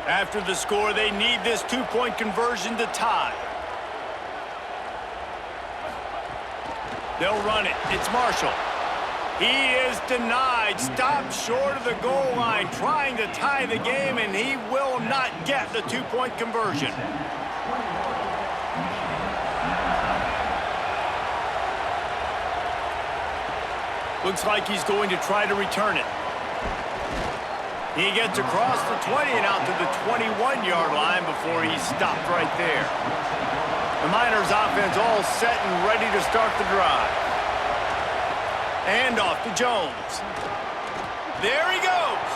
After the score, they need this 2-point conversion to tie. They'll run it. It's Marshall. He is denied. Stopped short of the goal line, trying to tie the game, and he will not get the 2-point conversion. Looks like he's going to try to return it. He gets across the 20 and out to the 21-yard line before he's stopped right there. The Miners offense all set and ready to start the drive. And off to Jones. There he goes.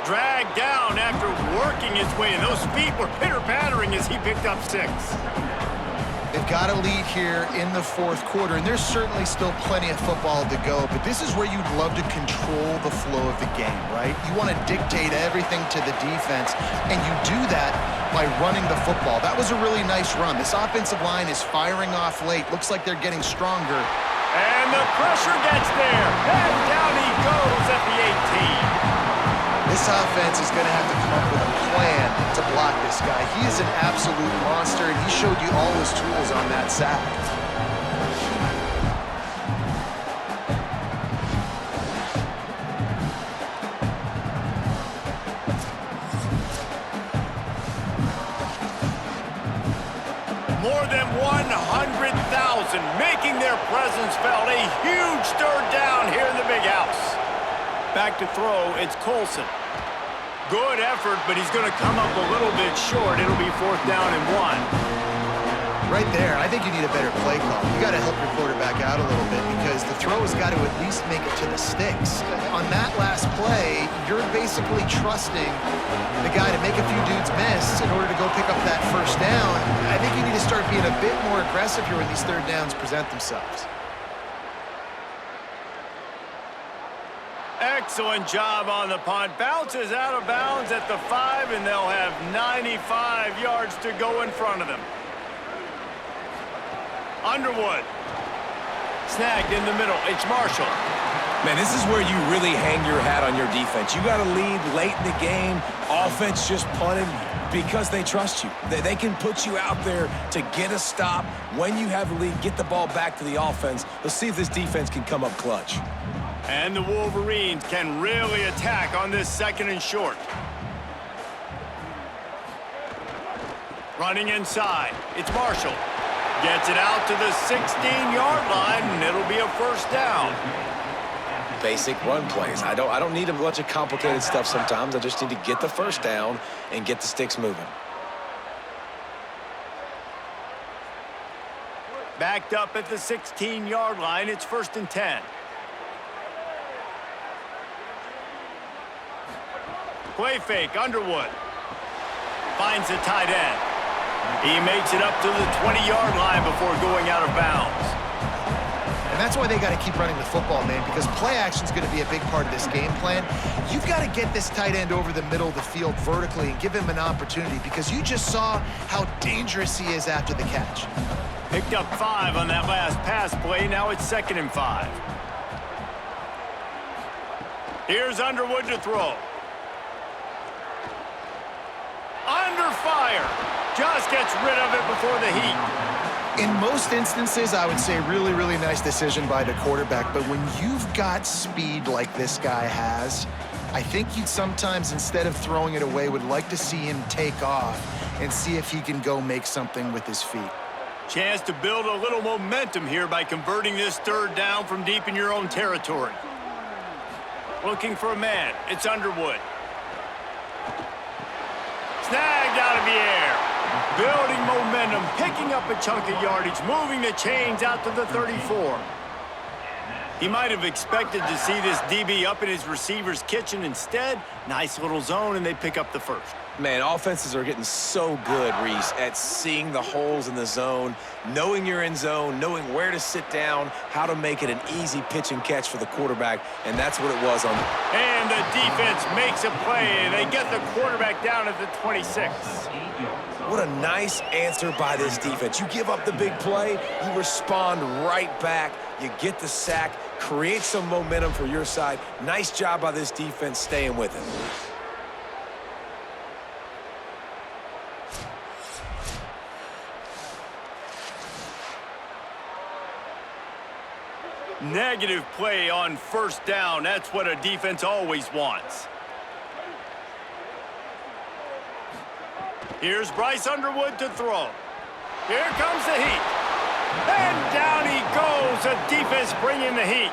Dragged down after working his way. And those feet were pitter-pattering as he picked up 6. They've got a lead here in the 4th quarter, and there's certainly still plenty of football to go, but this is where you'd love to control the flow of the game, right? You want to dictate everything to the defense, and you do that by running the football. That was a really nice run. This offensive line is firing off late. Looks like they're getting stronger. And the pressure gets there. And down he goes at the 18. This offense is going to have to come up with a plan to block this this guy. He is an absolute monster, and he showed you all his tools on that sack. More than 100,000 making their presence felt. A huge third down here in the big house. Back to throw, it's Colson. Good effort, but he's going to come up a little bit short. It'll be 4th down and 1. Right there, I think you need a better play call. You got to help your quarterback out a little bit because the throw has got to at least make it to the sticks. On that last play, you're basically trusting the guy to make a few dudes miss in order to go pick up that first down. I think you need to start being a bit more aggressive here when these third downs present themselves. Excellent job on the punt. Bounces out of bounds at the 5, and they'll have 95 yards to go in front of them. Underwood. Snagged in the middle. It's Marshall. Man, this is where you really hang your hat on your defense. You got to lead late in the game. Offense just punted because they trust you. They can put you out there to get a stop. When you have the lead, get the ball back to the offense. Let's see if this defense can come up clutch. And the Wolverines can really attack on this 2nd and short. Running inside. It's Marshall. Gets it out to the 16-yard line, and it'll be a 1st down. Basic run plays. I don't need a bunch of complicated stuff sometimes. I just need to get the 1st down and get the sticks moving. Backed up at the 16-yard line. It's 1st and 10. Play fake, Underwood. Finds the tight end. He makes it up to the 20-yard line before going out of bounds. And that's why they got to keep running the football, man, because play action is going to be a big part of this game plan. You've got to get this tight end over the middle of the field vertically and give him an opportunity because you just saw how dangerous he is after the catch. Picked up 5 on that last pass play. Now it's 2nd and 5. Here's Underwood to throw. Under fire. Just gets rid of it before the heat. In most instances, I would say really, really nice decision by the quarterback. But when you've got speed like this guy has, I think you'd sometimes, instead of throwing it away, would like to see him take off and see if he can go make something with his feet. Chance to build a little momentum here by converting this 3rd down from deep in your own territory. Looking for a man. It's Underwood. Snagged out of the air. Building momentum, picking up a chunk of yardage, moving the chains out to the 34. He might have expected to see this DB up in his receiver's kitchen. Instead, nice little zone, and they pick up the 1st. Man, offenses are getting so good, Reese, at seeing the holes in the zone, knowing you're in zone, knowing where to sit down, how to make it an easy pitch and catch for the quarterback, and that's what it was on. And the defense makes a play. They get the quarterback down at the 26. What a nice answer by this defense. You give up the big play, you respond right back, you get the sack, create some momentum for your side. Nice job by this defense staying with it. Negative play on 1st down. That's what a defense always wants. Here's Bryce Underwood to throw. Here comes the heat. And down he goes. The defense bringing the heat.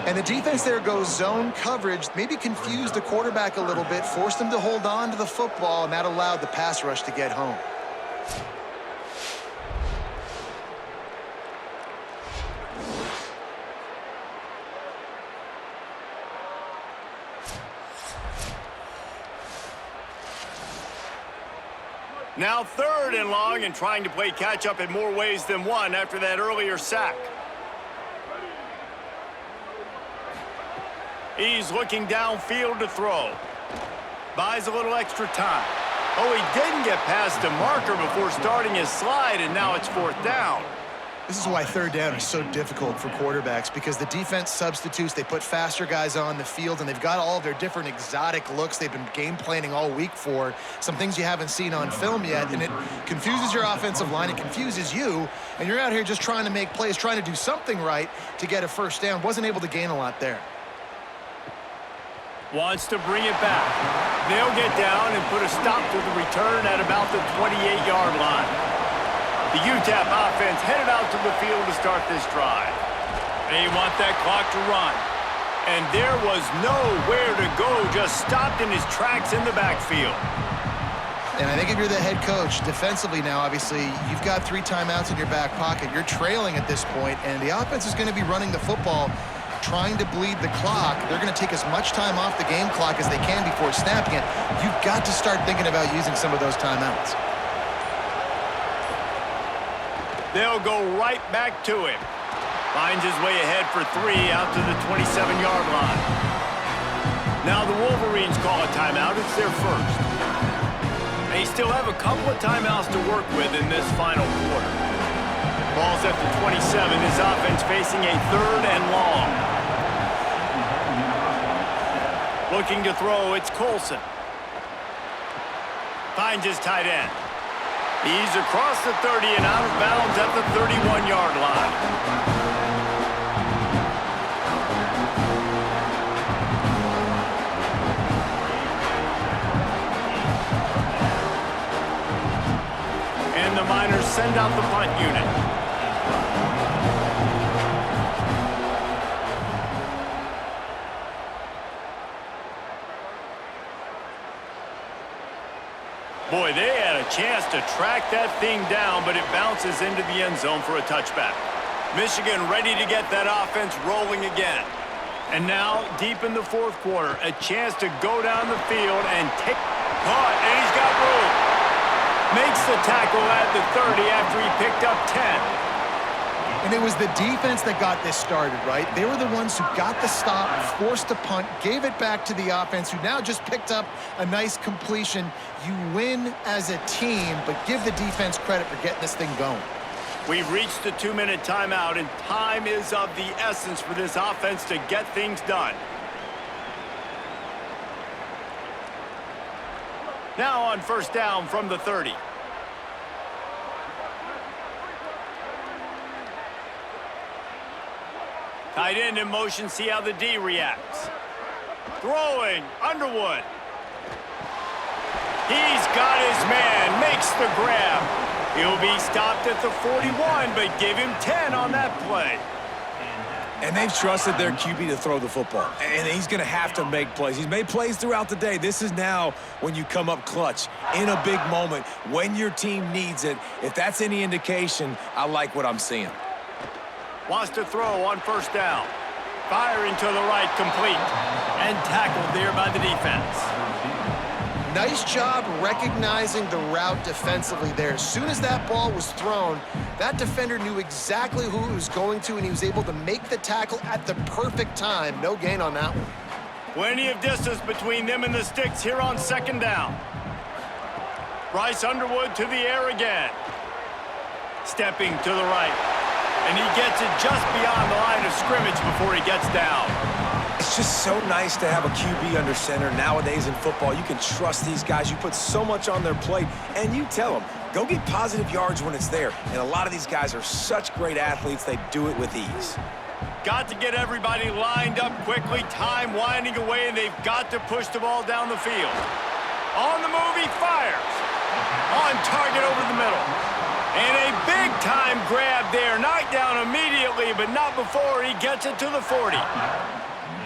And the defense there goes zone coverage, maybe confused the quarterback a little bit, forced him to hold on to the football, and that allowed the pass rush to get home. Now 3rd and long and trying to play catch-up in more ways than one after that earlier sack. He's looking downfield to throw. Buys a little extra time. Oh, he didn't get past the marker before starting his slide, and now it's 4th down. This is why third down is so difficult for quarterbacks, because the defense substitutes, they put faster guys on the field, and they've got all their different exotic looks they've been game planning all week for, some things you haven't seen on film yet, and it confuses your offensive line, it confuses you, and you're out here just trying to make plays, trying to do something right to get a first down. Wasn't able to gain a lot there. Wants to bring it back. They'll get down and put a stop to the return at about the 28-yard line. The UTEP offense headed out to the field to start this drive. They want that clock to run. And there was nowhere to go, just stopped in his tracks in the backfield. And I think if you're the head coach, defensively now, obviously, you've got 3 timeouts in your back pocket. You're trailing at this point, and the offense is going to be running the football, trying to bleed the clock. They're going to take as much time off the game clock as they can before snapping it. You've got to start thinking about using some of those timeouts. They'll go right back to him. Finds his way ahead for 3 out to the 27-yard line. Now the Wolverines call a timeout. It's their first. They still have a couple of timeouts to work with in this final quarter. Ball's at the 27. His offense facing a 3rd and long. Looking to throw, it's Colson. Finds his tight end. He's across the 30 and out of bounds at the 31-yard line. And the Miners send out the punt unit. Boy, they had a chance to track that thing down, but it bounces into the end zone for a touchback. Michigan ready to get that offense rolling again. And now, deep in the 4th quarter, a chance to go down the field and take punt, and he's got room. Makes the tackle at the 30 after he picked up 10. And it was the defense that got this started, right? They were the ones who got the stop, forced a punt, gave it back to the offense, who now just picked up a nice completion. You win as a team, but give the defense credit for getting this thing going. We've reached the 2-minute timeout, and time is of the essence for this offense to get things done. Now on first down from the 30. Tight end in motion, see how the D reacts. Throwing, Underwood. He's got his man, makes the grab. He'll be stopped at the 41, but give him 10 on that play. And they've trusted their QB to throw the football. And he's going to have to make plays. He's made plays throughout the day. This is now when you come up clutch in a big moment when your team needs it. If that's any indication, I like what I'm seeing. Wants to throw on first down. Firing to the right, complete. And tackled there by the defense. Nice job recognizing the route defensively there. As soon as that ball was thrown, that defender knew exactly who he was going to, and he was able to make the tackle at the perfect time. No gain on that one. Plenty of distance between them and the Stix here on second down. Bryce Underwood to the air again. Stepping to the right. And he gets it just beyond the line of scrimmage before he gets down. It's just so nice to have a QB under center nowadays in football. You can trust these guys. You put so much on their plate, and you tell them, go get positive yards when it's there. And a lot of these guys are such great athletes, they do it with ease. Got to get everybody lined up quickly. Time winding away, and they've got to push the ball down the field. On the move, he fires. On target over the middle. And a big-time grab there. Knocked down immediately, but not before he gets it to the 40.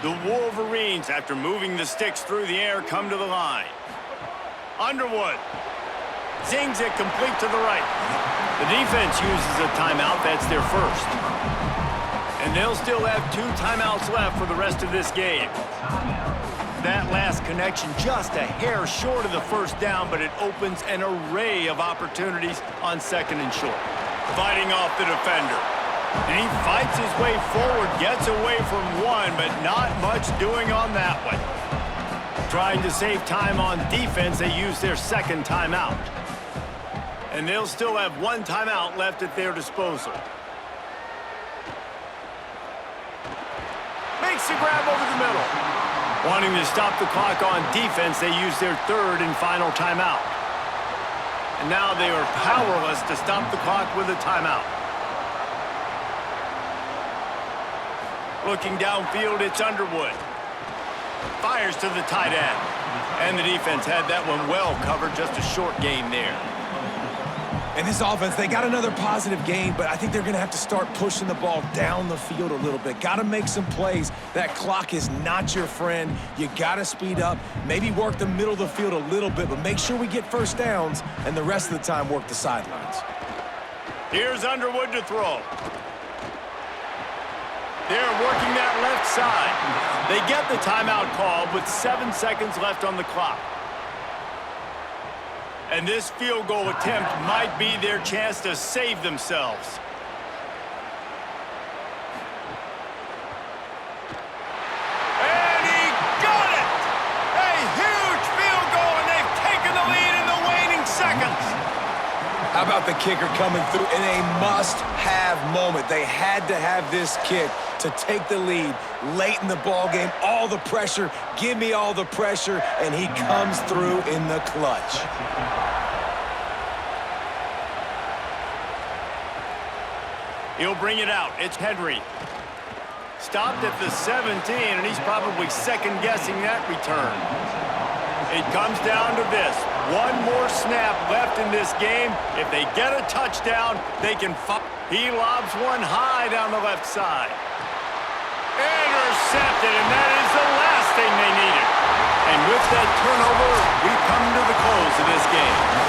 The Wolverines, after moving the Stix through the air, come to the line. Underwood zings it complete to the right. The defense uses a timeout. That's their first. And they'll still have 2 timeouts left for the rest of this game. That last connection just a hair short of the first down, but it opens an array of opportunities on second and short. Fighting off the defender. And he fights his way forward, gets away from one, but not much doing on that one. Trying to save time on defense, they use their second timeout. And they'll still have 1 timeout left at their disposal. makes the grab over the middle. Wanting to stop the clock on defense, they use their third and final timeout. And now they are powerless to stop the clock with a timeout. Looking downfield, it's Underwood. Fires to the tight end. And the defense had that one well covered, just a short gain there. And this offense, they got another positive game, but I think they're going to have to start pushing the ball down the field a little bit. Got to make some plays. That clock is not your friend. You got to speed up, maybe work the middle of the field a little bit, but make sure we get first downs, and the rest of the time work the sidelines. Here's Underwood to throw. They're working that left side. They get the timeout called with 7 seconds left on the clock. And this field goal attempt might be their chance to save themselves. And he got it! A huge field goal, and they've taken the lead in the waning seconds. How about the kicker coming through in a must-have moment? They had to have this kick to take the lead late in the ball game. All the pressure, give me all the pressure, and he comes through in the clutch. He'll bring it out. It's Henry. Stopped at the 17, and he's probably second-guessing that return. It comes down to this. One more snap left in this game. If they get a touchdown, they can fight. He lobs one high down the left side. Intercepted, and that is the last thing they needed. And with that turnover, we come to the close of this game.